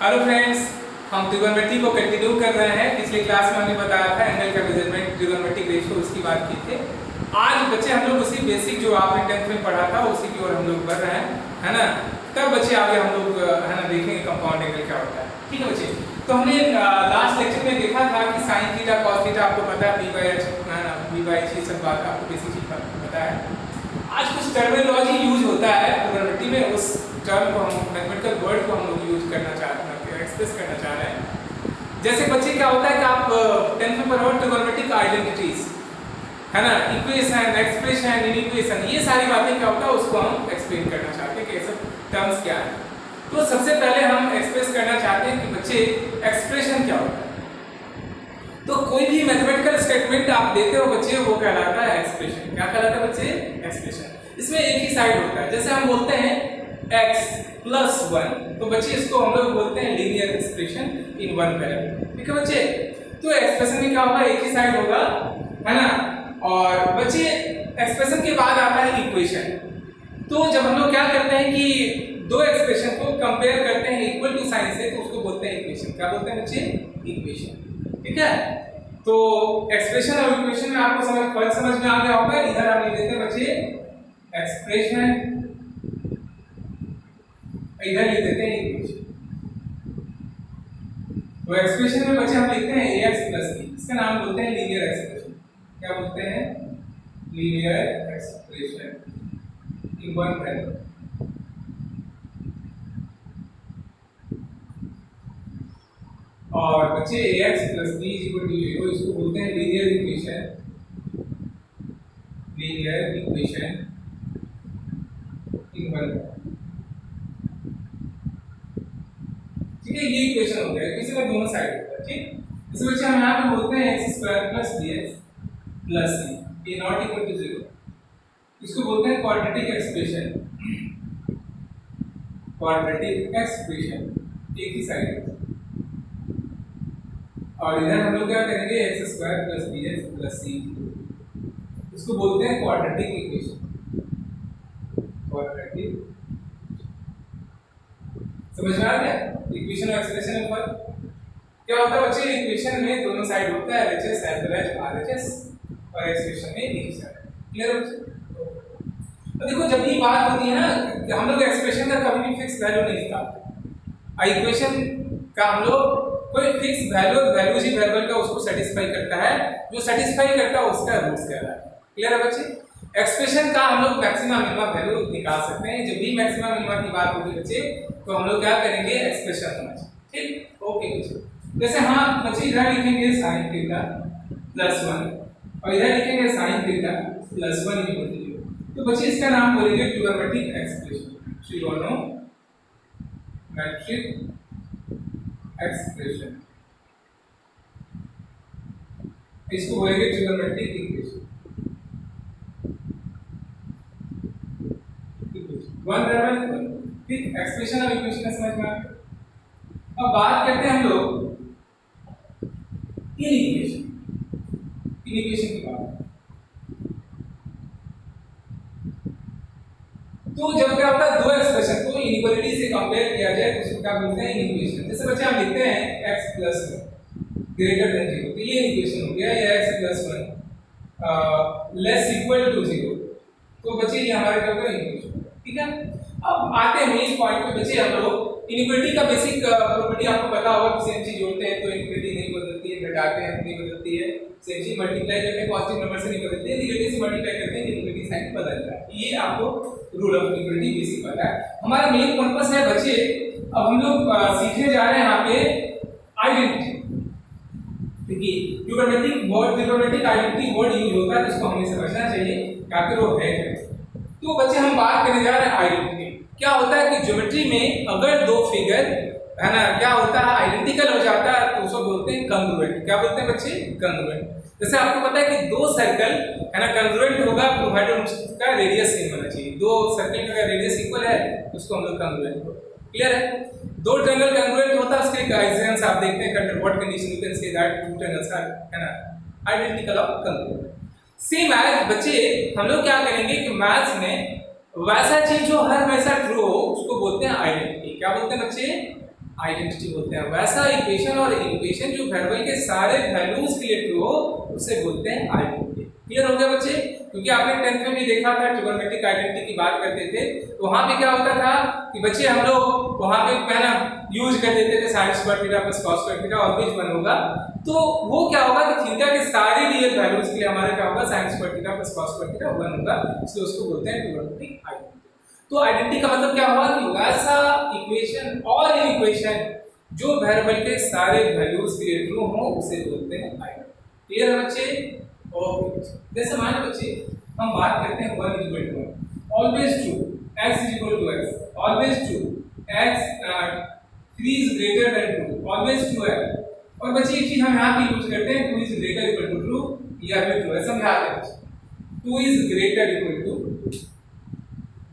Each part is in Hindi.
हेलो फ्रेंड्स, हम ट्रिगोनोमेट्री को कंटिन्यू कर रहे हैं। पिछले क्लास में हमने बताया था एंगल का मेजरमेंट, ट्रिगोनोमेट्रिक रेशियो, उसकी बात की थी। आज बच्चे हम लोग उसी बेसिक जो आपने 10th में पढ़ा था उसी की ओर हम लोग बढ़ रहे हैं, है ना। तब बच्चे आगे हम लोग है ना देखेंगे कंपाउंड एंगल क्या होता है। ठीक है बच्चे, तो हमने लास्ट लेक्चर में देखा था कि साइन थीटा कॉस थीटा आपको पता है, b/h है ना, b/h ये सब बात आपको बेसिक चीज पता है। आज कुछ टर्मिनोलॉजी यूज होता है ट्रिगोनोमेट्री में, उस टर्म को हम मैथमेटिकल वर्ड को हम लोग यूज करना चाहते हैं, एक्सप्रेस करना चाह रहे हैं। जैसे बच्चे क्या होता है कि आप 10th में पढ़ो ट्रिगोनोमेट्रिक आइडेंटिटीज, है ना, इक्वेशन, एक्सप्रेशन, इनइक्वेशन, ये सारी बातें क्या होता है उसको हम एक्सप्लेन करना चाहते हैं कि ये सब टर्म्स क्या है। तो सबसे पहले हम एक्सप्रेस करना चाहते हैं कि बच्चे एक्सप्रेशन क्या होता है। तो कोई भी मैथमेटिकल स्टेटमेंट आप देते हो बच्चे, वो कहलाता है एक्सप्रेशन। क्या कहलाता है बच्चे? एक्सप्रेशन। इसमें एक ही साइड होता है। जैसे हम बोलते हैं x + 1, तो बच्चे इसको हम लोग बोलते हैं linear expression in one variable. ठीक है बच्चे, तो एक्सप्रेशन में क्या होगा, एक ही साइड होगा, है ना। और बच्चे एक्सप्रेशन के बाद आता है इक्वेशन। तो जब हम लोग क्या करते हैं कि दो एक्सप्रेशन को कंपेयर करते हैं इक्वल टू साइन से, तो उसको बोलते हैं इक्वेशन। क्या बोलते हैं बच्चे? इक्वेशन। ठीक है, तो एक्सप्रेशन और इक्वेशन में आपको फर्क समझ में आ गया होगा। इधर हम लिख देते हैं बच्चे एक्सप्रेशन, इधर लिख देते हैं इक्वेशन। तो एक्सप्रेशन में बच्चे हम लिखते हैं ax + b, इसका नाम बोलते हैं लीनियर एक्सप्रेशन। क्या बोलते हैं? Linear expression in one variable. और बच्चे ax + b = 0, इसको बोलते हैं linear equation, linear equation in one variable. ठीक है, ये इक्वेशन हो गया। इक्वेशन में दोनों साइड होता है। ठीक, इस बच्चे हम यहाँ पे बोलते हैं x² + bx + c ये नॉट इक्वल टू 0, इसको बोलते हैं क्वाड्रेटिक एक्सप्रेशन, क्वाड्रेटिक एक्सप्रेशन, एक ही साइड है। और इधर हम लोग क्या करेंगे, x² + bx + c, इसको बोलते हैं क्वाड्रेटिक इक्वेशन, क्वाड्रेटिक। समझ में आ गया इक्वेशन और एक्सप्रेशन में फर्क क्या होता है बच्चे? इक्वेशन में दोनों साइड होता है LHS एवरेज RHS, और एक्सप्रेशन में एक ही साइड। क्लियर बच्चे? तो देखो, जब ये बात होती है ना कि हम लोग एक्सप्रेशन का कभी भी फिक्स वैल्यू नहीं निकालते, इक्वेशन का हम लोग कोई फिक्स वैल्यूज ही वेरिएबल का उसको सेटिस्फाई करता है, जो सेटिस्फाई करता है उसका रूट्स कहलाता है। क्लियर है बच्चे? एक्सप्रेशन का हम लोग मैक्सिमम मिनिमम वैल्यू निकाल सकते हैं। जब भी मैक्सिमम मिनिमम की बात होगी बच्चे, तो हम लोग क्या करेंगे, एक्सप्रेशन होना चाहिए। ठीक, ओके बच्चे। जैसे हाँ बच्चे, इधर लिखेंगे sin θ + 1 और इधर लिखेंगे sin θ + 1 = 0, तो बच्चे इसका नाम बोलेंगे ट्रिगोनोमेट्रिक एक्सप्रेशन, ट्रिगोनोमेट्रिक एक्सप्रेशन, इसको बोलेंगे ट्रिगोनोमेट्रिक इक्वेशन। One variable. ठीक, एक्सप्रेशन और इक्वेशन का समझ में आ गया। अब बात करते हैं हम लोग इनइक्वेशन, इनइक्वेशन की बात। तो जब क्या होता है, दो एक्सप्रेशन को इनइक्वालिटी से कंपेयर किया जाए तो उसको क्या बोलते हैं? इनइक्वेशन। जैसे बच्चे हम लिखते हैं x + 1 ग्रेटर देन 0, तो ये इक्वेशन हो गया, या x + 1 लेस इक्वल टू 0, तो बच्चे ये हमारे क्या होगा, इक्वेशन। ठीक है, अब आते हैं मेन पॉइंट पे बच्चे। हम लोग इनइक्वालिटी का बेसिक प्रॉपर्टी आपको पता होगा कि सेम चीज जोड़ते हैं तो इनइक्वालिटी नहीं बदलती है, घटाते हैं नहीं बदलती है, सेम चीज मल्टीप्लाई करते हैं पॉजिटिव नंबर से नहीं बदलती है, नेगेटिव से मल्टीप्लाई करते हैं इनइक्वालिटी साइन बदलता है। ये आपको रूल ऑफ इनइक्वालिटी बेसिक पता है। हमारा मेन पर्पस है बच्चे, अब हम लोग सीखने जा रहे हैं यहाँ पे आइडेंटिटी। देखिए, ट्रिगोनोमेट्रिक आइडेंटिटी वर्ड यूज होता है, जिसको हमें समझना चाहिए आखिर वो है क्या। तो बच्चे हम बात करने जा रहे हैं आइडेंटिटी। क्या होता है कि ज्योमेट्री में अगर दो फिगर है ना क्या होता है, आइडेंटिकल हो जाता है, तो उसको बोलते हैं कंग्रुएंट। क्या बोलते हैं बच्चे? कंग्रुएंट। जैसे आपको पता है कि दो सर्कल है ना कंग्रुएंट होगा, प्रोवाइडेड उनका रेडियस सेम होना चाहिए। दो सर्कल का रेडियस इक्वल है, उसको हम लोग कंग्रुएंट बोलते हैं। क्लियर है? दो ट्रायंगल कंग्रुएंट होता है, उसके गाइडेंस आप देखते हैं under what condition you can say that two triangles are है ना आइडेंटिकल और कंग्रुएंट। सेम एज बच्चे हम लोग क्या करेंगे कि मैथ्स में वैसा चीज जो हर हमेशा ट्रू हो उसको बोलते हैं आइडेंटिटी। क्या बोलते हैं बच्चे? आइडेंटिटी बोलते हैं। वैसा इक्वेशन और इक्वेशन जो वेरिएबल के सारे वैल्यूज के लिए ट्रू हो उसे बोलते हैं आइडेंटिटी। क्लियर हो गया बच्चे? क्योंकि आपने 10th में भी देखा था ट्रिगोनोमेट्रिक आइडेंटिटी की बात करते थे, तो वहां पे क्या होता था कि बच्चे हम लोग वहां पे पहला यूज कर देते थे sin square theta plus cos square theta always 1 होगा। तो वो क्या होगा कि थीटा के सारे रियल वैल्यूज के लिए हमारा क्या होगा sin square theta plus cos square theta 1 होगा, इसलिए उसको बोलते हैं ट्रिगोनोमेट्रिक आइडेंटिटी। तो आइडेंटिटी का मतलब क्या हुआ कि वैसा इक्वेशन और इक्वेशन जो वेरिएबल के सारे वैल्यूज के लिए ट्रू हो उसे बोलते हैं आइडेंटिटी। क्लियर है बच्चे? ओके, जैसे मान लो बच्चे हम बात करते हैं 1 equal to 1 always true, x equal to x always true, x 3 is greater than 2 always true है। और बच्चे एक चीज हम यहां पे यूज करते हैं 2 is greater equal to true, या फिर ट्रू है, समझाते हैं 2 इज ग्रेटर इक्वल टू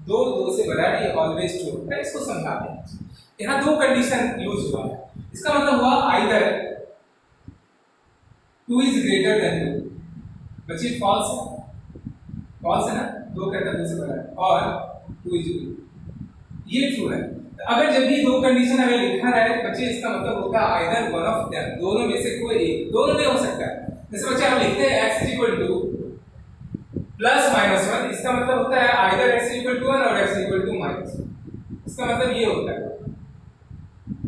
2 से बड़ा है, ये ऑलवेज ट्रू है, इसको समझाते हैं। यहां दो कंडीशन यूज हुआ है, इसका मतलब हुआ आइदर 2 इज ग्रेटर देन 2, बच्चे फॉल्स है ना, 2 कहता है 2 से बड़ा है, और 2 इज ये ट्रू है। तो अगर जब भी दो कंडीशन हमें लिखा है बच्चे, इसका मतलब होता है आइदर वन ऑफ देम, दोनों में से कोई एक, दोनों में हो सकता है। जैसे बच्चे हम लिखते हैं x equal two plus minus 1, इसका मतलब होता है आइदर x इक्वल टू 1 और x इक्वल टू माइनस 1, इसका मतलब ये होता है।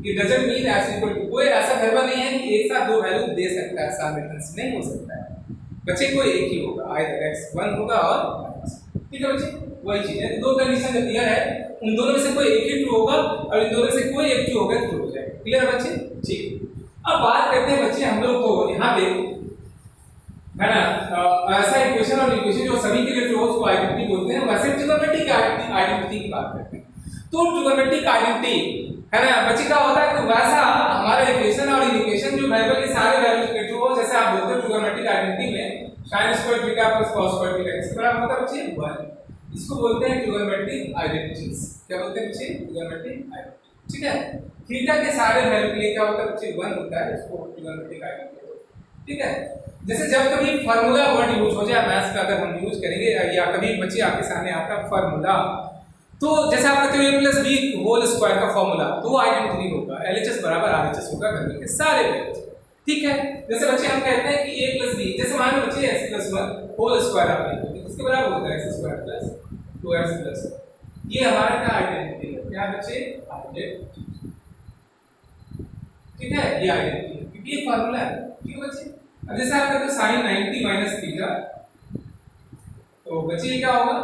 It doesn't mean x equal to, कोई ऐसा वेरिएबल नहीं है कि एक साथ दो वैल्यू दे सकता है, साइमल्टेनियस नहीं हो सकता है बच्चे, कोई एक ही होगा, आइदर x 1 होगा और माइनस। ठीक है बच्चे, वही चीज है। दो कंडीशन जब दिया है उन दोनों में से कोई एक ही ट्रू होगा और इन दोनों में से कोई एक ट्रू होगा, ट्रू हो जाएगा। क्लियर है बच्चे? ठीक। अब बात करते हैं बच्चे हम लोग को यहाँ पे है ना, ऐसा इक्वेशन और इक्वेशन जो सभी के लिए ट्रू हो उसको आइडेंटिटी बोलते हैं। वैसे ट्रिगोनोमेट्रिक आइडेंटिटी की बात करते हैं, तो ट्रिगोनोमेट्रिक आइडेंटिटी है ना बच्चे क्या होता है कि वैसा हमारा इक्वेशन और इक्वेशन जो वेरिएबल के सारे वैल्यूज के ट्रू हो, जैसे आप बोलते हो ट्रिगोनोमेट्रिक आइडेंटिटी में sin square theta plus cos square theta इसके बराबर होता है बच्चे 1, इसको बोलते हैं ट्रिगोनोमेट्रिक आइडेंटिटीज। क्या बोलते हैं बच्चे? Trigonometric identity. ठीक है, थीटा के सारे वैल्यू के लिए क्या होता है बच्चे 1 होता है, इसको ट्रिगोनोमेट्रिक आइडेंटिटी। ठीक है, जैसे जब कभी फार्मूला वर्ड यूज हो जाए मैथ्स का, अगर हम यूज करेंगे या कभी बच्चे आपके सामने आता है फार्मूला, तो जैसे आप कहते हो a plus b whole square का फॉर्मूला, तो वो आइडेंटिटी होगा LHS बराबर RHS होगा वेरिएबल के सारे वैल्यूज। ठीक है, जैसे बच्चे हम कहते हैं कि a प्लस बी, जैसे मान लो बच्चे x प्लस 1 होल स्क्वायर आप लिखते हैं, इसके बराबर होता है x square plus 2x plus 1, ये हमारा क्या आइडेंटिटी है? क्या बच्चे? आइडेंटिटी। ठीक है, ये आइडेंटिटी है क्योंकि ये फार्मूला है। ठीक है बच्चे, अब जैसे आप कहते हो sin 90 माइनस थीटा, तो बच्चे ये क्या होगा?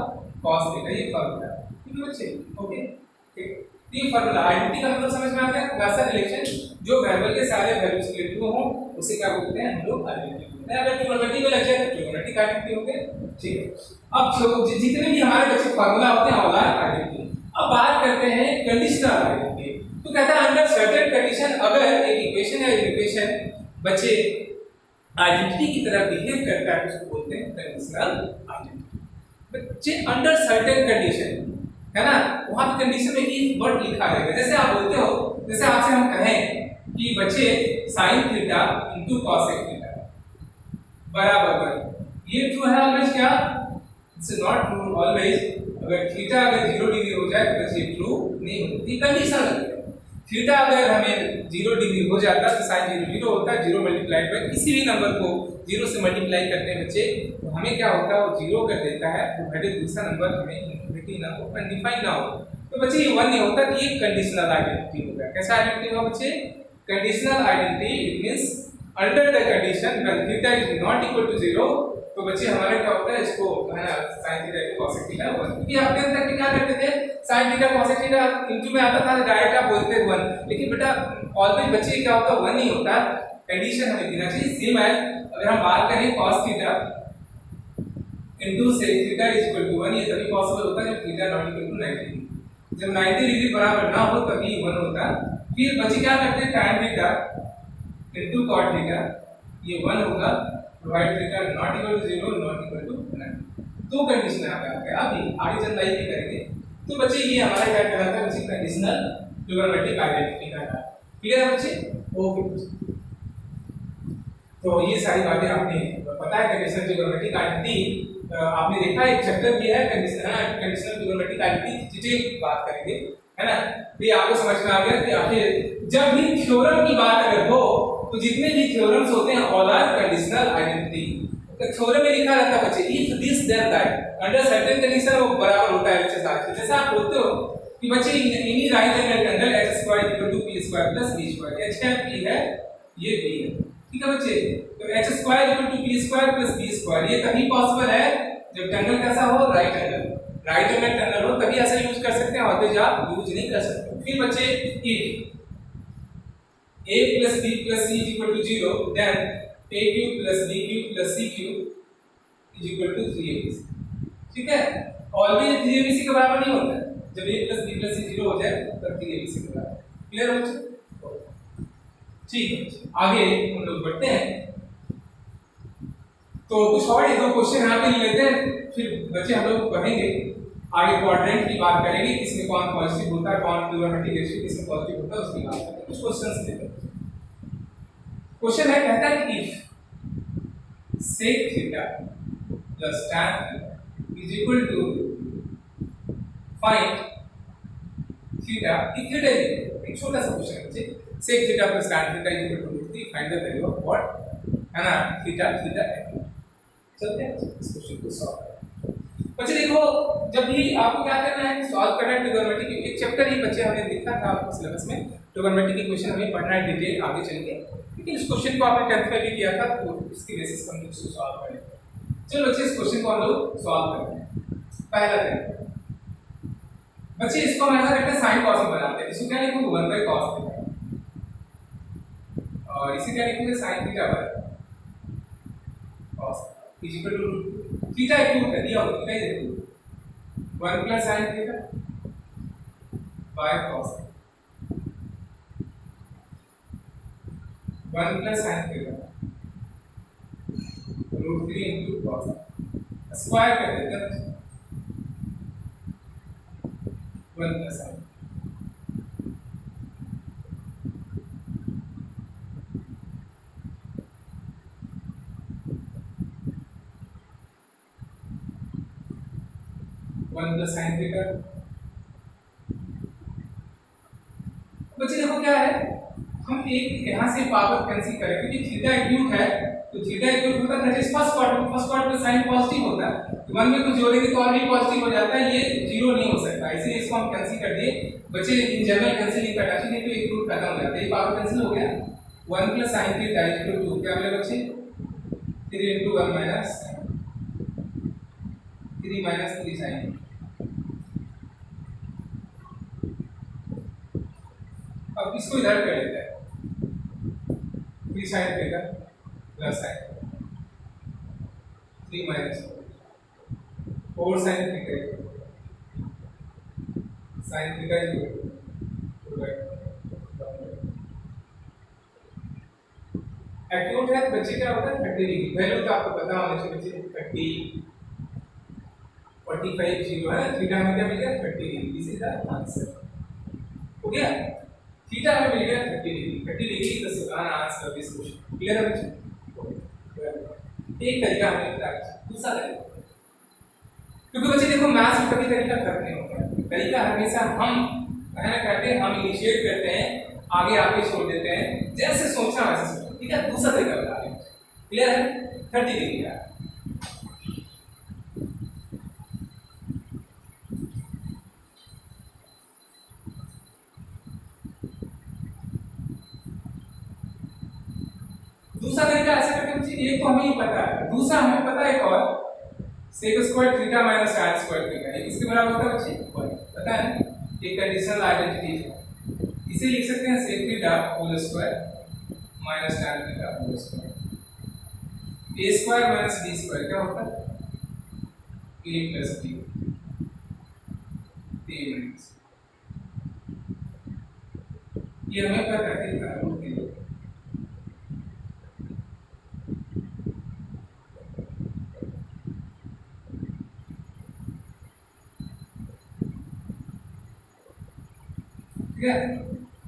cos थीटा, ये फार्मूला है। ठीक है बच्चे, ओके ठीक। ये फार्मूला आइडेंटिटी का मतलब समझ में आ गया? वैसा रिलेशन जो वेरिएबल के सारे वैल्यूज के लिए ट्रू हो उसे क्या बोलते हैं हम लोग? आइडेंटिटी बोलते हैं। अगर ट्रिगोनोमेट्रिक में लग जाए तो ट्रिगोनोमेट्रिक आइडेंटिटी हो गया। ठीक है, अब जितने भी हमारे बच्चे फार्मूला होते हैं ऑल आर आइडेंटिटी। अब बात करते हैं कंडीशनल आइडेंटिटी। तो कहता है अंडर सर्टेन कंडीशन अगर एक इक्वेशन या इक्वेशन बच्चे आइडेंटिटी की तरह बिहेव करता है उसको बोलते हैं कंडीशनल आइडेंटिटी। बच्चे अंडर सर्टेन कंडीशन है ना, वहां पे कंडीशन में इफ वर्ड लिखा रहेगा। जैसे आप बोलते हो, जैसे आपसे हम कहें कि बच्चे sin theta into cos theta बराबर 1, ये ट्रू है ऑलवेज? क्या? It's not true always. अगर थीटा अगर 0 डिग्री हो जाए तो बच्चे ट्रू नहीं होती, कंडीशन लगेगा। थीटा अगर हमें 0 डिग्री हो जाता है तो sin 0 0 होता है, 0 मल्टीप्लाइड बाय किसी भी नंबर को 0 से मल्टीप्लाई करते हैं बच्चे, तो हमें क्या होता है वो 0 कर देता है, तो भले दूसरा नंबर हमें इनफिनिटी ना हो, अनडिफाइंड ना हो, तो बच्चे ये 1 नहीं होता, तो ये कंडीशनल आइडेंटिटी होगा। कैसा आइडेंटिटी होगा बच्चे? Conditional identity. It means under the condition when theta is not equal to 0, तो बच्चे हमारा क्या होता है इसको है ना sin थीटा को cos थीटा 1, क्योंकि आपके अंदर क्या करते थे sin theta cos theta into में आता था डायरेक्ट आप बोलते थे 1, लेकिन बेटा ऑलवेज बच्चे क्या होता है 1 नहीं होता, कंडीशन हमें देना चाहिए सेम है। अगर हम बात करें cos theta into sec theta is equal to 1, ये तभी पॉसिबल होता है जब theta not equal to 90 degree, जब 90 डिग्री बराबर ना हो तभी 1 होता है। फिर बच्चे क्या करते हैं tan theta into cot theta, ये 1 होगा, provide theta not equal to 0 not equal to 90। दो कंडीशन यहाँ पे आ गया, अभी आगे चल रही भी करेंगे। तो बच्चे ये हमारा क्या कहलाता है बच्चे? कंडीशनल ट्रिगोनोमेट्रिक आइडेंटिटी कहलाता है। क्लियर है बच्चे? ओके, तो ये सारी बातें आपने पता है। कंडीशनल ट्रिगोनोमेट्रिक आइडेंटिटी आपने देखा एक चैप्टर भी है कंडीशनल ट्रिगोनोमेट्रिक आइडेंटिटी, डिटेल बात करेंगे है ना। तो ये आपको समझ में आ गया कि आखिर जब भी थ्योरम की बात अगर हो तो जितने भी थ्योरम्स होते हैं ऑल आर कंडीशनल आइडेंटिटी। तो थ्योरम में लिखा रहता है बच्चे if this then that, under certain condition वो बराबर होता है बच्चे साथ। जैसे आप बोलते हो कि बच्चे इन्हीं right angle triangle h² = p² + b², h है p है ये b है, ठीक है बच्चे। तो h² = p² + b², ये तभी पॉसिबल है जब ट्रायंगल कैसा हो, right angle. Right angle triangle हो तभी ऐसा यूज कर सकते हैं, अदरवाइज आप यूज नहीं कर सकते। फिर बच्चे if a + b + c = 0 then a³ + b³ + c³ = 3abc, ठीक है। ऑलवेज 3abc के बराबर नहीं होता है, जब a + b + c 0 हो जाए तब 3abc के बराबर। क्लियर है बच्चे? ठीक है, आगे हम लोग बढ़ते हैं। तो कुछ और एक दो क्वेश्चन यहाँ पे लेते हैं, फिर बच्चे हम लोग पढ़ेंगे आगे क्वाड्रेंट की बात करेंगे, किसमें कौन पॉजिटिव होता है, कौन ट्रिगोनोमेट्रिक रेशियो किसमें पॉजिटिव होता है उसकी बात करेंगे। कुछ क्वेश्चंस लेते हैं। क्वेश्चन है, कहता है कि if sec theta plus tan theta is equal to find theta, if theta एक छोटा सा क्वेश्चन है बच्चे, sec theta plus tan theta is equal to 3, find the value of what, है ना, थीटा थीटा। चलते हैं इस क्वेश्चन को सॉल्व करें। बच्चे देखो, जब भी आपको क्या करना है, सॉल्व करना है ट्रिगोनोमेट्री की एक चैप्टर ही बच्चे हमने लिखा था आपको सिलेबस में, ट्रिगोनोमेट्री की क्वेश्चन हमें पढ़ना है डिटेल आगे चल के, लेकिन इस क्वेश्चन को आपने 10th में भी किया था तो इसकी बेसिस पर हम इसको सॉल्व करेंगे। चलो बच्चे इस क्वेश्चन को हम लोग सॉल्व करते हैं। पहला तरीका बच्चे, इसको हम ऐसा करते हैं साइन कॉस में बनाते हैं। इसको क्या लिखूंगा, 1/cos थीटा, और इसे क्या लिखूंगे, sin theta by cos is equal to theta क्यों कर दिया होगा, theta is equal to 1 + sin theta by cos 1 + sin theta √3 * cos, square कर देते हैं 1 + sin, sin थीटा। बच्चे देखो क्या है, हम एक यहां से पावर कैंसिल करें क्योंकि थीटा एक्यूट है, तो थीटा एक्यूट होता है दैट इज फर्स्ट क्वाड्रेंट में साइन पॉजिटिव होता है, तो 1 में कुछ जोड़ेंगे तो और भी पॉजिटिव हो जाता है, ये जीरो नहीं हो सकता, इसलिए इसको हम कैंसिल कर दिए बच्चे। इन जनरल कैंसिलिंग करना चाहिए, तो एक रूट खत्म हो जाता है, ये पावर कैंसिल हो गया। 1 + sin थीटा = 2, क्या मिलेगा बच्चे, 3 * 1 - 3 - 3 sin। अब इसको इधर कर लेते हैं, 3 sin theta plus sin 3 - 4 sin theta sin theta acute है बच्चे क्या होता है 30 डिग्री, वैल्यू तो आपको पता होना चाहिए बच्चे, 30 45 0 है, थीटा में क्या मिल गया 30 degree, this is the answer. हो गया, थीटा हमें मिल गया 30 डिग्री, 30 डिग्री का समान answer of this question. Clear है बच्चे? एक तरीका हमने बताया, दूसरा तरीका, क्योंकि बच्चे देखो मैथ्स में कभी तरीका फर्क नहीं होता है, तरीका हमेशा हम मेहनत करते हैं, हम इनिशिएट करते हैं, आगे आगे छोड़ देते हैं, जैसे सोचना वैसे सोचना, ठीक है। दूसरा तरीका बता रहे हैं, क्लियर है, 30 डिग्री का। दूसरा तरीका ऐसा करके बच्चे, एक तो हमें पता है, दूसरा हमें पता है एक और, sec square theta minus tan square theta, ये किसके बराबर होता है बच्चे, पता है, एक कंडीशनल आइडेंटिटी है, इसे लिख सकते हैं sec theta whole square minus tan theta whole square, a square minus b square क्या होता है, a plus b, a minus, ये हमें पता है कि रूट के लिए ठीक है,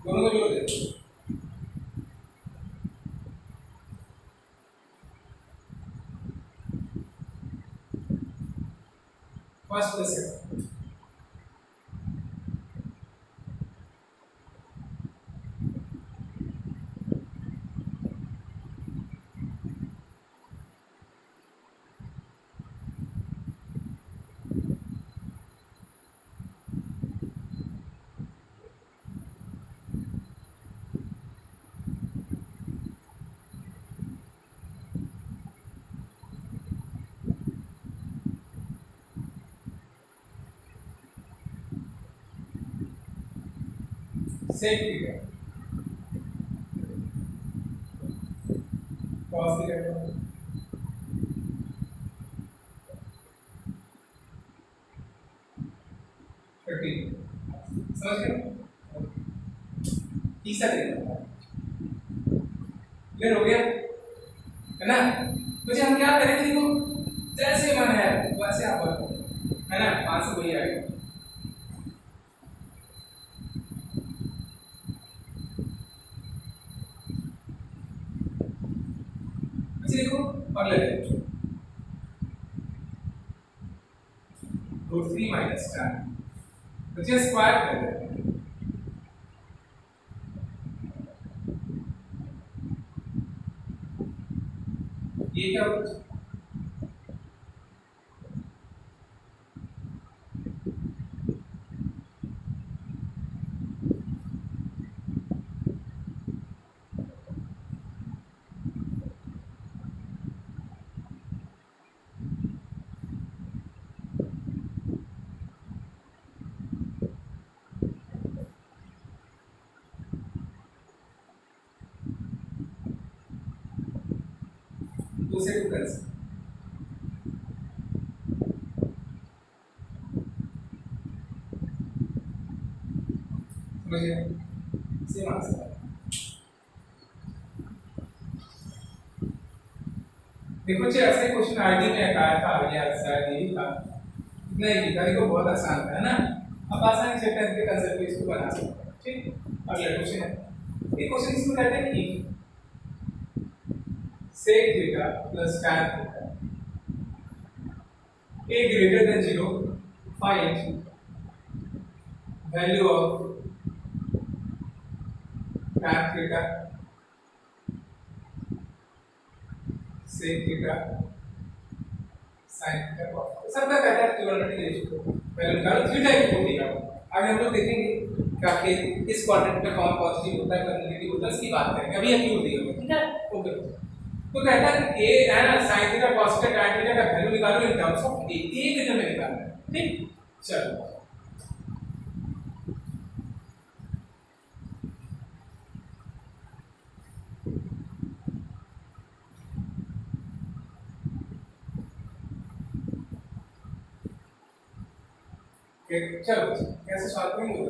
दोनों को जोड़ देते हैं। First plus second, sec theta cos theta समझ गए? तीसरा तरीका क्लियर हो गया है ना? मुझे हम क्या करेंगे, देखो जैसे मन है वैसे आप करो, है ना? आंसर वही आएगा। अच्छा देखो अगला देखो, √3 माइनस tan बच्चे स्क्वायर कर देते हैं। ये क्या होगा? दूसरे को कर सकते समझिए, सेम आंसर। देखो जी ऐसे क्वेश्चन आईडी में आया था, या शायद यही था, इतना ही था, देखो बहुत आसान था, है ना? अब आसानी से टेंथ के कंसेप्ट पे इसको बना सकते हैं। ठीक, अगला क्वेश्चन है, ये क्वेश्चन इसमें कहते हैं कि sec theta plus tan theta a greater than 0, find value of tan theta, sec theta, sin theta cos theta। सबका कहता है ट्रिगोनोमेट्रिक रेशियो वैल्यू निकालो, थीटा की होती है। आगे हम लोग देखेंगे कि इस क्वाड्रेंट में कौन पॉजिटिव होता है कौन नेगेटिव होता है, इसकी बात करेंगे। अभी ये क्यों दी है, ठीक है? ओके, तो कहता है कि a है ना sin theta cos theta tan theta का वैल्यू निकालो इन टर्म्स ऑफ a, एक जगह में निकालना है। ठीक, चलो चलो कैसे सॉल्व करेंगे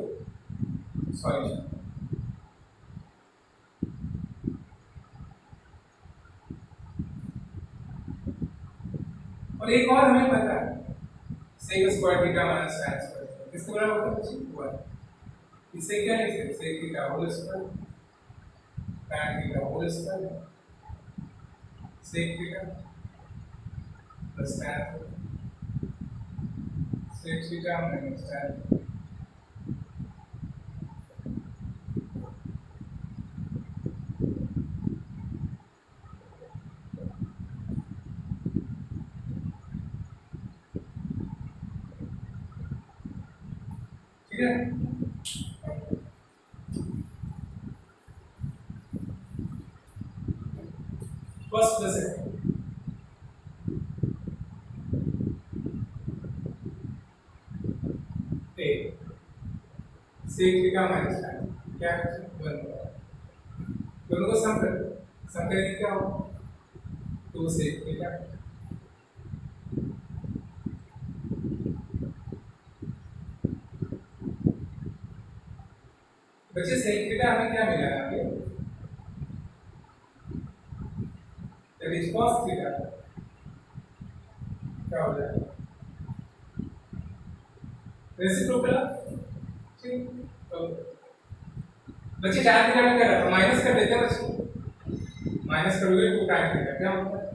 सॉल्यूशन। और एक और हमें पता है sec square theta minus tan square किसके बराबर होता है बच्चे? 1। इससे क्या लिख सकते हैं? sec theta whole square tan theta whole square sec theta plus tan sec theta minus tan। ठीक है, फर्स्ट प्लस है sec थीटा माइनस tan क्या है? 1। दोनों को सम कर, सम करेंगे क्या होगा? 2 sec थीटा बच्चे sec थीटा हमें क्या मिला है आगे? दैट इज cos थीटा क्या हो जाएगा? रेसिप्रोकल। ठीक, तो बच्चे tan थीटा में क्या रहता है? माइनस कर देते हैं बच्चे, माइनस करोगे तो tan थीटा क्या होता है?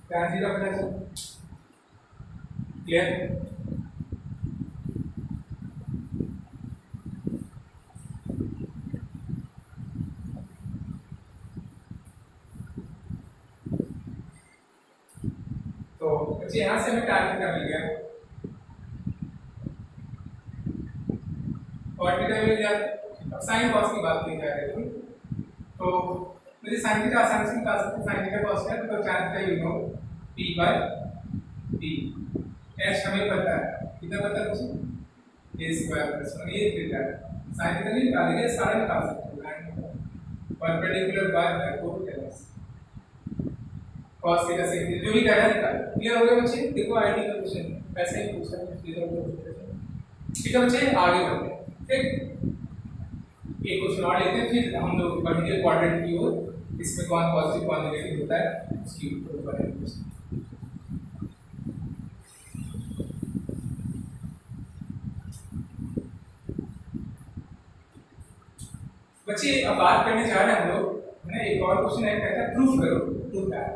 tan थीटा पता चला, क्लियर? तो बच्चे यहाँ से हमें tan थीटा मिल गया और थीटा मिल गया। अब sin cos की बात की जा रही है, तो मुझे sin थीटा आसानी से निकाल सकते हैं। sin थीटा cos है तो tan theta you know p/d। h हमें पता है, कितना पता है मुझे? ए स्क्वायर प्लस 1 ये थीटा साइन थीटा नहीं निकालेंगे, सारा निकाल सकते हैं perpendicular by hypotenuse cos theta sin theta जो भी कह रहा है निकाल। क्लियर हो गया बच्चे? देखो आईटी का क्वेश्चन ऐसे ही पूछा है, क्लियर हो गया? ठीक है बच्चे, आगे बढ़ते हैं। ठीक, एक क्वेश्चन और लेते हैं, फिर हम लोग बढ़ेंगे क्वाड्रेंट की ओर। इसमें कौन पॉजिटिव कौन नेगेटिव होता है उसकी ऊपर बढ़ेंगे। बच्चे अब बात करने जा रहे हैं हम लोग, है ना, एक और क्वेश्चन है, कहता है प्रूफ करो two tan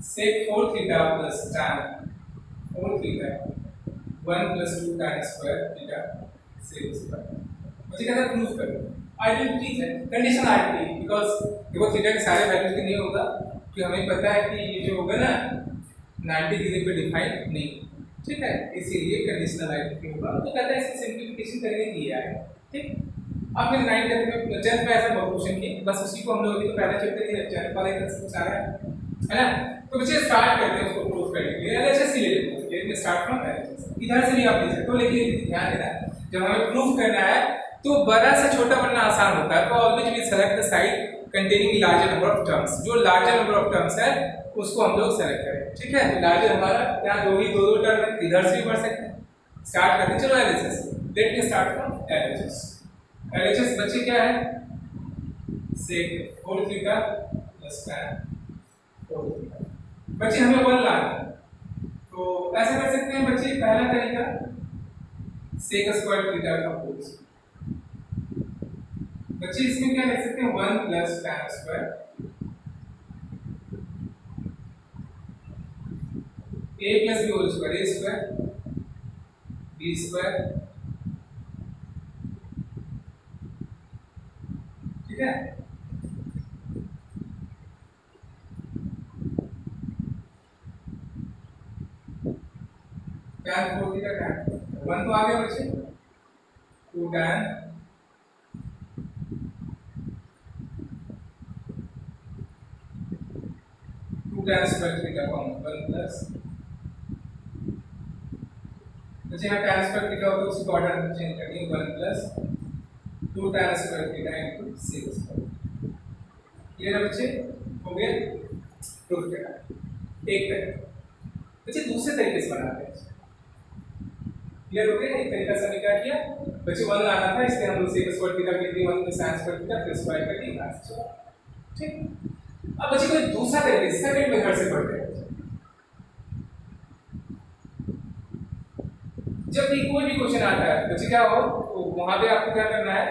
sec 4 theta plus tan 4 theta 1 plus 2 tan square theta sec square. मुझे कहता है प्रूफ करो। आइडेंटिटी है, कंडीशन आइडेंटिटी, बिकॉज़ देखो थीटा के सारे वैल्यूज के नहीं होगा, कि हमें पता है कि ये जो होगा ना 90 डिग्री पे डिफाइन नहीं, ठीक है, इसीलिए कंडीशनल आइडेंटिटी होगा। तो कहता है इसकी सिंपलीफिकेशन करके दिया है। ठीक, आपने 9 10th में ऐसा बहुत क्वेश्चन किए, बस उसी को हम लोग अभी तो पहले चैप्टर ही चैनल वाले का सब सारा है ना। तो बच्चे स्टार्ट करते हैं उसको प्रूफ करने के लिए। एलएचएस ही ले लेते हैं, लेकिन स्टार्ट फ्रॉम एलएचएस इधर से भी आप ले सकते हो, लेकिन ध्यान देना जब हमें प्रूफ करना है तो बड़ा से छोटा बनना आसान होता है। तो always we select the side containing larger number of terms, जो लार्जर नंबर ऑफ टर्म्स है उसको हम लोग सेलेक्ट करें। ठीक है, तो लार्जर हमारा यहाँ दो ही दो टर्म है, इधर से भी बढ़ सकते हैं। स्टार्ट करते हैं, चलो LHS, let me start from LHS. LHS बच्चे क्या है, sec 4 theta plus tan 4 theta. बच्चे हमें 1 लाना है, तो ऐसा कर सकते हैं बच्चे, पहला तरीका sec स्क्वायर थीटा का होल। बच्चे इसमें क्या लिख सकते हैं, 1 plus tan square a plus b whole square, a square b square, ठीक है। tan 4 थीटा tan 1 तो आ गया बच्चे, 2 tan 2 tan स्क्वायर थीटा का 1 प्लस बच्चे यहाँ tan स्क्वायर थीटा होगा, उसको ऑर्डर चेंज करेंगे, 1 plus 2 tan square theta into sec square. ये ना बच्चे हो गया प्रूफ करना। एक तरीका बच्चे दूसरे तरीके से बनाते हैं। क्लियर हो गया? एक तरीका से हमने क्या किया बच्चे, 1 लाना था, इसलिए हम लोग sec स्क्वायर थीटा के लिए 1 प्लस tan स्क्वायर थीटा फिर स्क्वायर कर दिया। ठीक, अब बच्चे कोई दूसरा तरीका सेकंड मेथड से पढ़ते हैं। जब भी कोई भी क्वेश्चन आता है बच्चे क्या हो, तो वहां पे आपको क्या करना है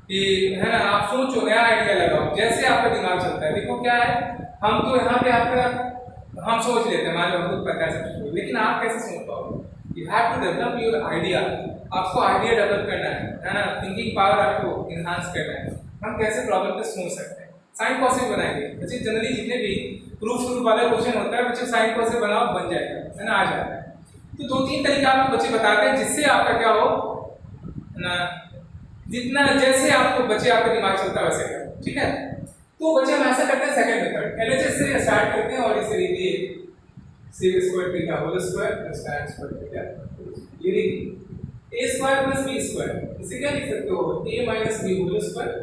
कि है ना, आप सोचो, नया आइडिया लगाओ, जैसे आपका दिमाग चलता है। देखो क्या है, हम तो यहाँ पे आपका हम सोच लेते हैं, मान लो हमको पता है सब कुछ, लेकिन आप कैसे सोच पाओगे? You have to develop your idea. आपको आइडिया डेवलप करना है ना, थिंकिंग पावर आपको इनहांस करना है। हम कैसे प्रॉब्लम पे सोच सकते हैं, साइन पॉसिबल बनाएंगे बच्चे। जनरली जितने भी प्रूफ वाला क्वेश्चन होता है बच्चे, साइन पॉसिबल बनाओ, बन जाएगा, है ना, आ जाता है। तो 2-3 तरीका आपको बच्चे बताते हैं जिससे आपका क्या हो ना, जितना जैसे आपको बच्चे आपका दिमाग चलता है वैसे करो। ठीक है, तो बच्चे हम ऐसा करते हैं सेकंड मेथड, एलएचएस से स्टार्ट करते हैं और इसे लिखिए sec square theta whole square plus tan square theta. ये लिखिए a square plus b square, इसे क्या लिख सकते हो, a minus b whole square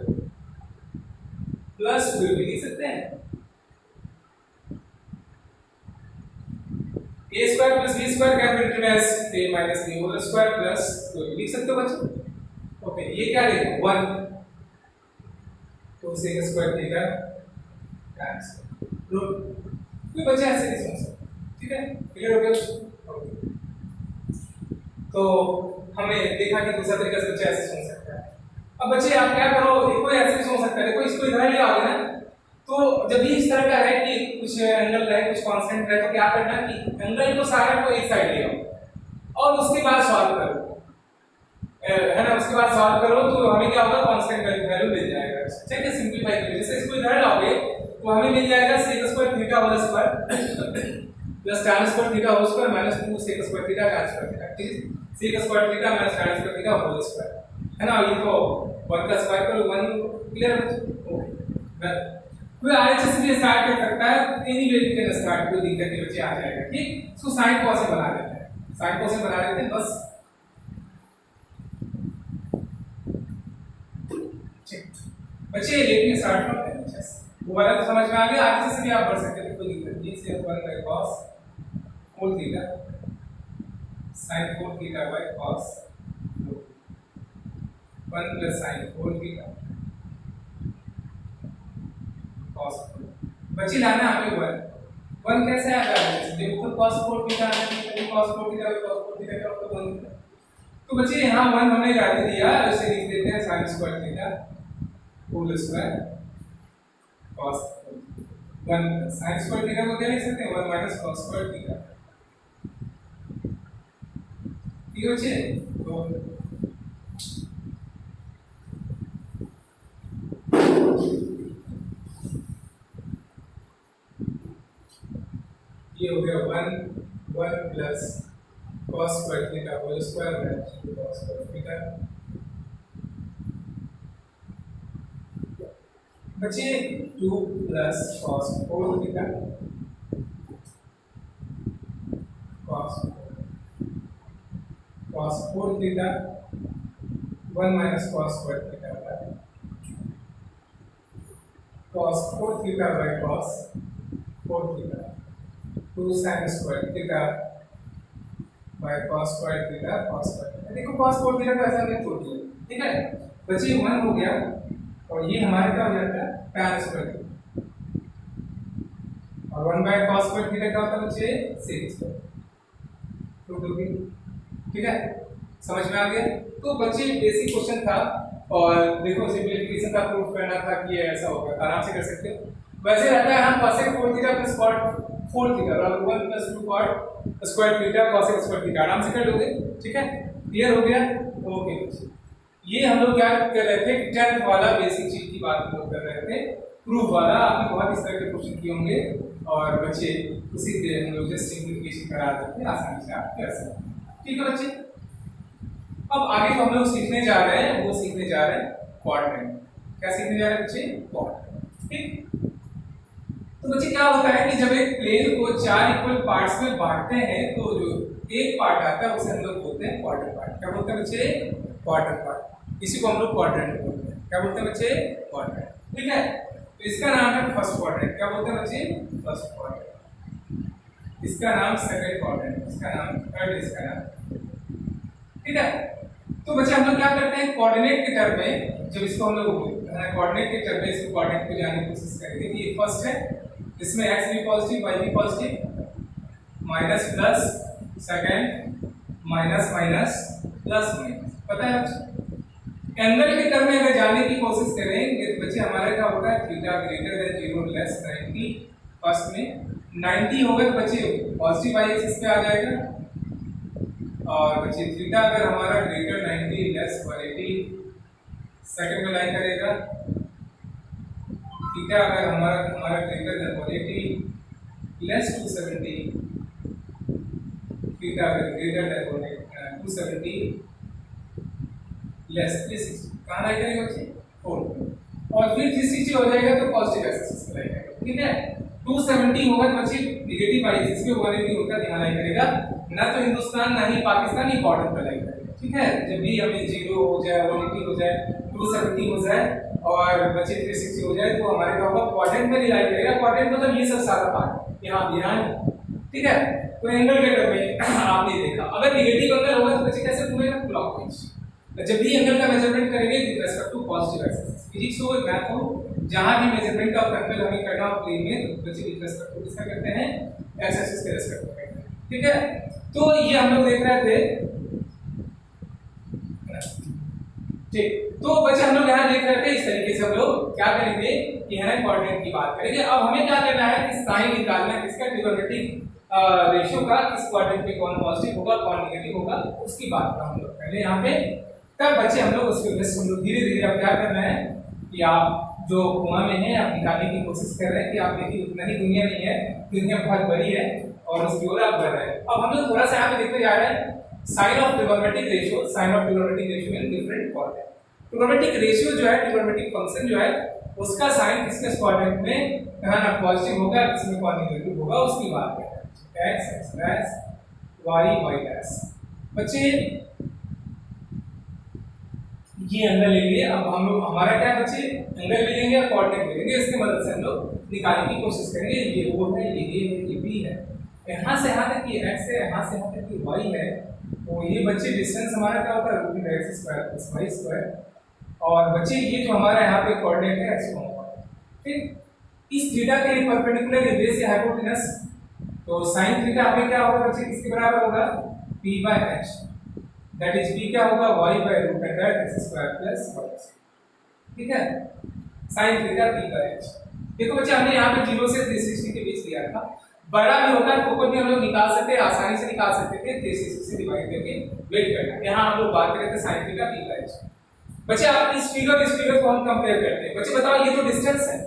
plus b भी लिख सकते हैं, a square plus b square can be written as a minus b whole square plus b लिख सकते हो बच्चों। ओके, ये क्या लिखो 1, तो sec square theta tan square. कोई बच्चे ऐसे नहीं सोच सकते। ठीक है, क्लियर हो गया? ओके, तो हमने देखा कि दूसरा तरीका से बच्चे ऐसे सोच सकते हैं। अब बच्चे आप क्या करो, कोई ऐसे भी सोच सकता है, देखो इसको इधर ले आओगे ना, तो जब भी इस तरह का है कि कुछ एंगल है, कुछ कांस्टेंट है, तो क्या करना कि एंगल को सारा को एक साइड ले आओ और उसके बाद सॉल्व करो, है ना। उसके बाद सॉल्व करो तो हमें क्या होगा, कांस्टेंट वैल्यू मिल जाएगा। ठीक है, सिंपलीफाई करिए, जैसे इसको इधर लाओगे तो हमें मिल जाएगा sec square theta whole square plus tan square theta whole square minus 2 sec square theta tan square theta. ठीक है, sec square theta minus tan square theta whole square, है ना। ये तो 1 का स्क्वायर करो 1। क्लियर है? ओके, कोई आरएचएस भी स्टार्ट कर सकता है, any way you can start, कोई दिक्कत नहीं बच्चे, आ जाएगा। ठीक, इसको साइन कॉस से बना देते हैं, साइन कॉस से बना देते हैं बस। बच्चे लेट में स्टार्ट फ्रॉम एलएचएस वो वाला तो समझ में आ गया। आगे से भी आप बढ़ सकते हैं, कोई दिक्कत नहीं। से 1 by cos 4 theta sin 4 theta by cos 1 प्लस sin 4 थीटा cos 4। बच्चे लाना आपके 1 कैसे आएगा? देखो तो cos 4 थीटा आना चाहिए, cos 4 theta by cos 4 theta का मतलब 1। तो बच्चे यहाँ 1 हमने जाते दिया, इसे लिख देते हैं sin square theta whole square cos 1 sin square theta को क्या लिख सकते हैं? 1 माइनस cos स्क्वायर थीटा। ठीक है बच्चे, तो ये हो गया 1 plus cos square theta whole square by cos square theta. बच्चे 2 plus cos 4 theta cos 4 theta 1 minus cos square theta by cos 4 theta by cos 4 theta 2 sin square theta by cos square theta cos square theta. देखो cos 4 थीटा को ऐसा नहीं तोड़ दिया, ठीक है बच्चे 1 हो गया और ये हमारे क्या हो जाता है tan स्क्वायर थीटा और 1 बाय cos स्क्वायर थीटा क्या होता है बच्चे sec स्क्वायर। ठीक है, समझ में आ गया। तो बच्चे बेसिक क्वेश्चन था और देखो सिंपलीफिकेशन का प्रूफ करना था कि ऐसा होगा, आराम से कर सकते हो। वैसे रहता है हम cosec 4 theta plus cot 4 theta बराबर 1 plus 2 cot square theta cosec square theta, आराम से कर लोगे। ठीक है, क्लियर हो गया? ओके बच्चे, ये हम लोग क्या कर रहे थे? 10th वाला बेसिक चीज की बात हम लोग कर रहे थे, प्रूफ वाला। आपने बहुत इस तरह के क्वेश्चन किए होंगे और बच्चे उसी से हम लोग जस्ट सिंपलीफिकेशन करा देते हैं, आसानी से आप कर सकते हैं। ठीक है बच्चे, अब आगे जो हम लोग सीखने जा रहे हैं वो सीखने जा रहे हैं क्वाड्रेंट। क्या सीखने जा रहे हैं बच्चे? क्वाड्रेंट। ठीक, तो बच्चे क्या होता है कि जब एक प्लेन को 4 इक्वल पार्ट्स में बांटते हैं तो जो एक पार्ट आता है उसे हम लोग बोलते हैं क्वार्टर पार्ट। क्या बोलते हैं बच्चे? Quarter part. इसी को हम लोग क्वाड्रेंट बोलते हैं। क्या बोलते हैं बच्चे? क्वाड्रेंट। ठीक है, तो इसका नाम है फर्स्ट क्वाड्रेंट। क्या बोलते हैं बच्चे? First quadrant. इसका नाम सेकंड क्वाड्रेंट, इसका नाम थर्ड, इसका नाम। ठीक है, तो बच्चे हम लोग क्या करते हैं कोऑर्डिनेट के टर्म में, जब इसको हम लोग कोऑर्डिनेट के टर्म में इसको कोऑर्डिनेट को जानने की कोशिश करेंगे कि ये फर्स्ट है, इसमें x भी पॉजिटिव y भी positive, minus plus, second minus minus plus minus. पता है बच्चे, एंगल के टर्म में अगर जानने की कोशिश करेंगे तो बच्चे हमारे क्या होता है theta greater than 0 less 90। First में 90 होगा तो बच्चे पॉजिटिव y एक्सिस पे आ जाएगा और बच्चे थीटा अगर हमारा ग्रेटर 90 लेस 180 सेकंड में लाई करेगा। थीटा अगर हमारा ग्रेटर देन 180 लेस 270, थीटा अगर ग्रेटर देन 270 लेस 360, कहाँ लाई करेगा बच्चे? 4 और फिर 360 हो जाएगा तो पॉजिटिव एक्सिस पे लाई करेगा। ठीक है, 270 होगा तो बच्चे नेगेटिव वाई एक्सिस पे 180 होगा, ध्यान लाई करेगा। ना तो हिंदुस्तान ना ही पाकिस्तान ही बॉर्डर पे लाई करेगा। ठीक है, जब भी हमें 0 हो जाए, 180 हो जाए, 270 हो जाए और बच्चे 360 हो जाए तो हमारे क्या होगा? क्वाड्रेंट में लाई करेगा। क्वाड्रेंट मतलब ये सब सारा पार्ट यहाँ। ठीक है, तो एंगल के टर्म में आपने देखा अगर नेगेटिव एंगल होगा तो बच्चे कैसे घूमेगा? क्लॉकवाइज। जब भी एंगल का मेजरमेंट करेंगे with respect to positive axis, physics हो मैथ हो, जहां भी मेजरमेंट ऑफ एंगल हमें करना हो प्लेन में तो बच्चे विद रिस्पेक्ट टू किसका करते हैं? एक्स एक्सिस के रिस्पेक्ट में करते हैं। ठीक है, तो ये हम लोग देख रहे थे। ठीक, तो बच्चे हम लोग यहाँ देख रहे थे इस तरीके से हम लोग क्या करेंगे कि है ना कोऑर्डिनेट की बात करेंगे। अब हमें क्या करना है कि साइन निकालना है किसका? ट्रिगोनोमेट्रिक रेशियो का, किस क्वाड्रेंट में कौन पॉजिटिव होगा कौन नेगेटिव होगा उसकी बात हम लोग पहले यहाँ पे। तब बच्चे हम लोग उसके बेस हम लोग धीरे धीरे अब क्या करना है कि आप जो कुआं में है आप निकालने की कोशिश कर रहे हैं कि आप देखिए उतना ही दुनिया नहीं है, दुनिया बहुत बड़ी है और उसकी ओर आप बढ़ रहे हैं। अब हम लोग थोड़ा सा यहाँ पे देखते जा रहे हैं sign of trigonometric ratio, sign of trigonometric ratio in different quadrant. Trigonometric ratio जो है, ट्रिगोनोमेट्रिक फंक्शन जो है उसका साइन किसके क्वाड्रेंट में कहाँ ना पॉजिटिव होगा किसमें कौन नेगेटिव होगा उसकी बात करते हैं। x x dash y y dash. बच्चे ये एंगल ले लिए। अब हम लोग हमारा क्या बच्चे एंगल ले लेंगे या कोऑर्डिनेट ले लेंगे, इसकी मदद से हम लोग निकालने की कोशिश करेंगे। ये O है, ये A है, ये B है, यहाँ से यहाँ तक ये x है, यहाँ से यहाँ तक ये y है। तो ये बच्चे डिस्टेंस हमारा क्या होता है √x² + y²। और बच्चे ये जो हमारा यहाँ पे कोऑर्डिनेट है x, ठीक। इस थीटा के परपेंडिकुलर ये बेस है हाइपोटेनस, तो sin थीटा हमें क्या होगा बच्चे किसके बराबर होगा p/h, दैट इज p क्या होगा y/√x² + y², ठीक है। sin theta p/h। देखो बच्चे हमने यहाँ पे 0 से 360 के बीच लिया था, बड़ा भी होता है तो कोई भी हम लोग निकाल सकते हैं, आसानी से निकाल सकते थे 360 से डिवाइड करके वेट करना। यहाँ हम लोग बात करें थे sin थीटा p/h। बच्चे आप इस फिगर को हम कंपेयर करते हैं। बच्चे बताओ ये तो डिस्टेंस है,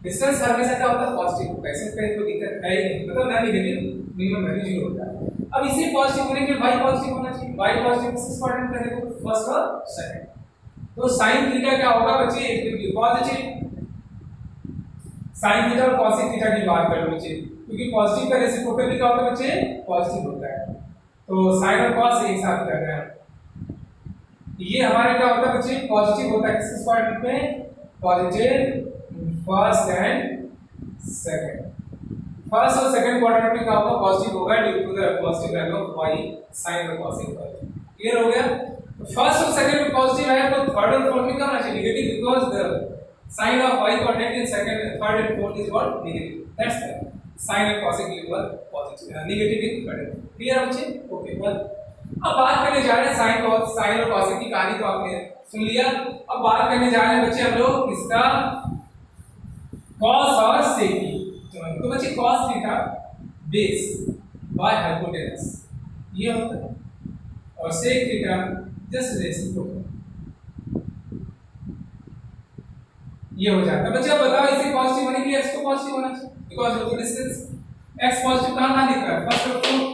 डिस्टेंस हमेशा क्या होता है पॉजिटिव होता है, इसमें कहीं कोई दिक्कत है ही नहीं, मतलब ना नेगेटिव मिनिमम वैल्यू 0 होता है। अब इसे पॉजिटिव होने के लिए y पॉजिटिव होना चाहिए, y पॉजिटिव किस कोऑर्डिनेट का देखो फर्स्ट और सेकंड। तो sin थीटा क्या होगा बच्चे it will be positive. sin theta और cos थीटा की बात कर लो बच्चे, क्योंकि पॉजिटिव का रेसिप्रोकल भी क्या होता है बच्चे पॉजिटिव होता है। तो sin और cos एक साथ कर रहे हैं, ये हमारे क्या होता है बच्चे पॉजिटिव होता है किस कोऑर्डिनेट में positive first and second. First और सेकंड क्वाड्रेंट में क्या होगा पॉजिटिव होगा due to the positive value of y sin और cos इक्वल। क्लियर हो गया। फर्स्ट और सेकंड में पॉजिटिव है तो थर्ड और फोर्थ में क्या होना चाहिए negative, because the sin of y coordinate in second, third and fourth is what negative, that's the sin and cos equal positive, negative in third। Clear बच्चे ओके बस। अब बात करने जा रहे हैं sin और cos की कहानी तो आपने सुन लिया। अब बात करने जा रहे हैं बच्चे हम लोग इसका cos और sec की। तो बच्चे cos theta base by hypotenuse ये होता है और sec थीटा जस्ट रेसिप्रोकल ये हो जाता है। बच्चे अब बताओ इसे पॉजिटिव होने के लिए x को पॉजिटिव होना चाहिए, because of the distance x positive कहां दिख रहा है फर्स्ट और फोर्थ।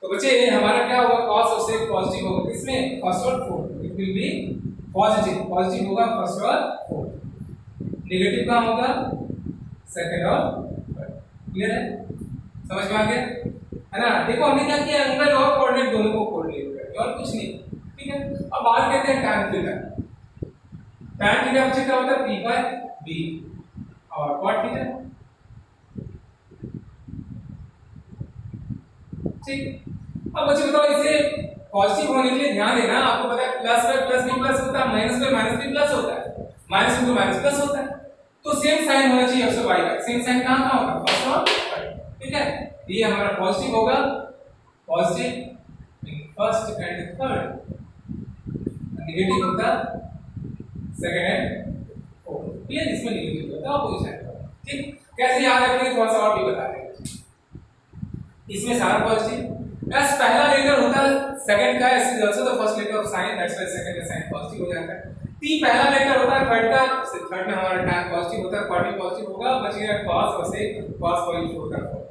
तो बच्चे हमारा क्या होगा cos और sec पॉजिटिव होगा किसमें फर्स्ट और fourth, it will be positive होगा फर्स्ट और फोर्थ, नेगेटिव कहां होगा सेकंड और थर्ड। क्लियर है, समझ में आ गया है ना। देखो हमने क्या किया एंगल और कोऑर्डिनेट दोनों को कोरिलेट कर और कुछ नहीं, ठीक है। अब बात करते हैं tan थीटा। tan थीटा बच्चे क्या होता है p/b और cot थीटा, ठीक। अब बच्चे बताओ इसे पॉजिटिव होने के लिए ध्यान देना, आपको पता है प्लस बाय प्लस भी प्लस होता है, माइनस बाय माइनस भी प्लस होता है, माइनस इंटू माइनस प्लस होता है। तो सेम साइन होना चाहिए x और y का, सेम साइन कहां होगा फर्स्ट और थर्ड, ठीक है। ये हमारा पॉजिटिव होगा positive in first and third, negative होता सेकंड एंड फोर्थ। क्लियर, इसमें नेगेटिव होता है अपोजिशन, ठीक। कैसे याद रखेंगे थोड़ा सा और भी बता देंगे। इसमें सारा पॉजिटिव s पहला लेटर होता है सेकंड का, s is also the first letter of sine, that's why second का साइन पॉजिटिव हो जाता है। t पहला लेटर होता है थर्ड का, थर्ड में हमारा tan पॉजिटिव होता है, cot भी पॉजिटिव होगा, बचेगा cos और sec, cos पॉजिटिव होता है,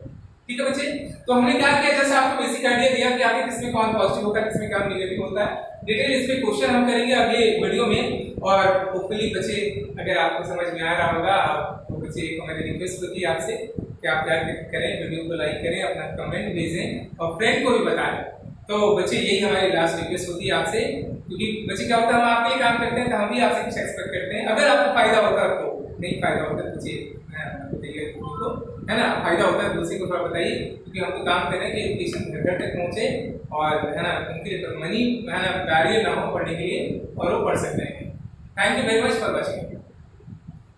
ठीक है बच्चे। तो हमने क्या किया जैसे आपको बेसिक आइडिया दिया कि आगे किसमें कौन पॉजिटिव होता है किसमें कौन नेगेटिव होता है। डिटेल इस पे क्वेश्चन हम करेंगे अगले वीडियो में, और होपफुली बच्चे अगर आपको समझ में आ रहा होगा तो बच्चे एक हमारी रिक्वेस्ट होती है आपसे कि आप क्या करें वीडियो को लाइक करें, अपना कमेंट भेजें और फ्रेंड को भी बताएं। तो बच्चे यही हमारी लास्ट रिक्वेस्ट होती है आपसे, क्योंकि बच्चे क्या होता है हम आपके लिए काम करते हैं तो हम भी आपसे कुछ एक्सपेक्ट करते हैं। अगर आपको फायदा होता है तो, नहीं फायदा होता है बच्चे बताइए को, है ना, फायदा होता है दूसरे को थोड़ा बताइए, क्योंकि हम तो काम कर रहे हैं कि एजुकेशन घर घर तक पहुंचे और है ना उनके लिए मनी है ना बैरियर ना हो पढ़ने के लिए और वो पढ़ सकते हैं। Thank you very much for watching.